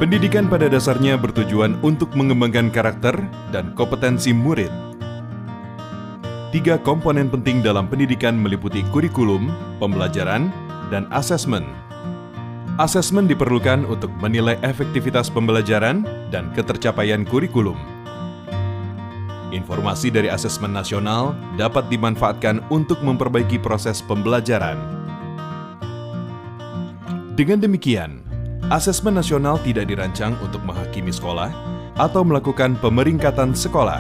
Pendidikan pada dasarnya bertujuan untuk mengembangkan karakter dan kompetensi murid. 3 komponen penting dalam pendidikan meliputi kurikulum, pembelajaran, dan asesmen. Asesmen diperlukan untuk menilai efektivitas pembelajaran dan ketercapaian kurikulum. Informasi dari asesmen nasional dapat dimanfaatkan untuk memperbaiki proses pembelajaran. Dengan demikian, asesmen nasional tidak dirancang untuk menghakimi sekolah atau melakukan pemeringkatan sekolah.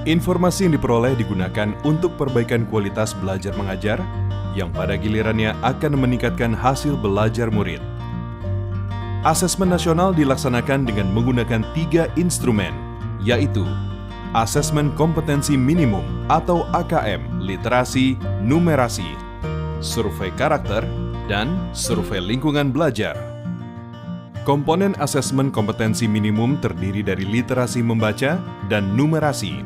Informasi yang diperoleh digunakan untuk perbaikan kualitas belajar mengajar yang pada gilirannya akan meningkatkan hasil belajar murid. Asesmen nasional dilaksanakan dengan menggunakan 3 instrumen, yaitu Asesmen Kompetensi Minimum atau AKM, Literasi, Numerasi, Survei Karakter, dan Survei Lingkungan Belajar. Komponen asesmen kompetensi minimum terdiri dari literasi membaca dan numerasi.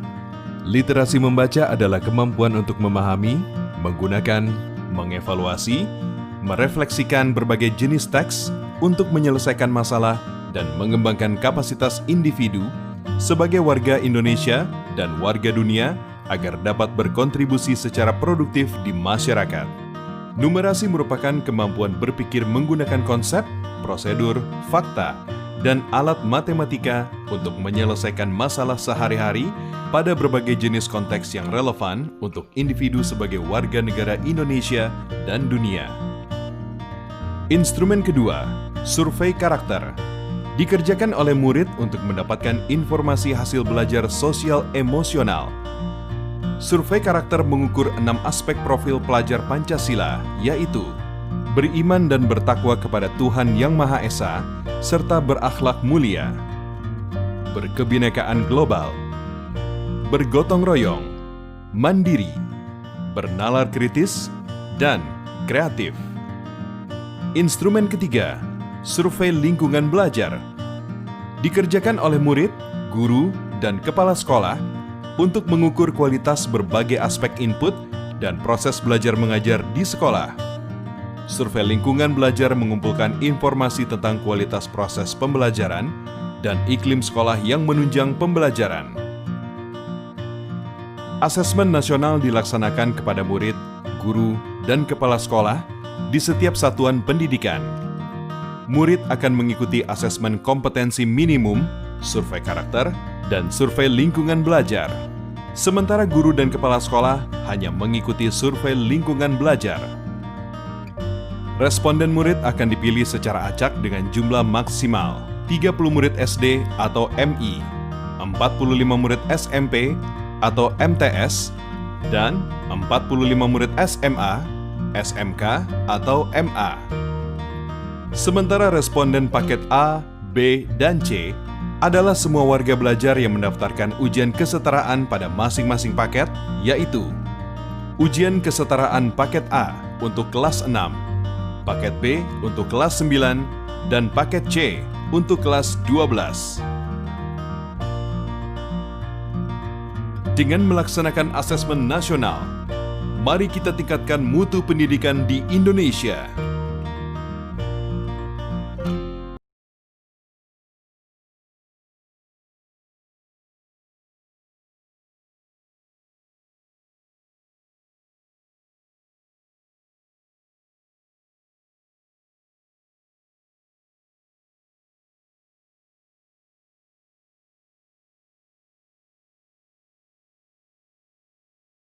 Literasi membaca adalah kemampuan untuk memahami, menggunakan, mengevaluasi, merefleksikan berbagai jenis teks untuk menyelesaikan masalah dan mengembangkan kapasitas individu sebagai warga Indonesia dan warga dunia agar dapat berkontribusi secara produktif di masyarakat. Numerasi merupakan kemampuan berpikir menggunakan konsep, prosedur, fakta, dan alat matematika untuk menyelesaikan masalah sehari-hari pada berbagai jenis konteks yang relevan untuk individu sebagai warga negara Indonesia dan dunia. Instrumen kedua, survei karakter, dikerjakan oleh murid untuk mendapatkan informasi hasil belajar sosial emosional. Survei karakter mengukur 6 aspek profil pelajar Pancasila, yaitu beriman dan bertakwa kepada Tuhan Yang Maha Esa, serta berakhlak mulia, berkebinekaan global, bergotong royong, mandiri, bernalar kritis, dan kreatif. Instrumen ketiga, survei lingkungan belajar, dikerjakan oleh murid, guru, dan kepala sekolah untuk mengukur kualitas berbagai aspek input dan proses belajar mengajar di sekolah. Survei lingkungan belajar mengumpulkan informasi tentang kualitas proses pembelajaran dan iklim sekolah yang menunjang pembelajaran. Asesmen nasional dilaksanakan kepada murid, guru, dan kepala sekolah di setiap satuan pendidikan. Murid akan mengikuti asesmen kompetensi minimum, survei karakter, dan survei lingkungan belajar. Sementara guru dan kepala sekolah hanya mengikuti survei lingkungan belajar. Responden murid akan dipilih secara acak dengan jumlah maksimal 30 murid SD atau MI, 45 murid SMP atau MTS, dan 45 murid SMA, SMK atau MA. Sementara responden paket A, B, dan C adalah semua warga belajar yang mendaftarkan ujian kesetaraan pada masing-masing paket, yaitu ujian kesetaraan paket A untuk kelas 6, paket B untuk kelas 9, dan paket C untuk kelas 12. Dengan melaksanakan asesmen nasional, mari kita tingkatkan mutu pendidikan di Indonesia.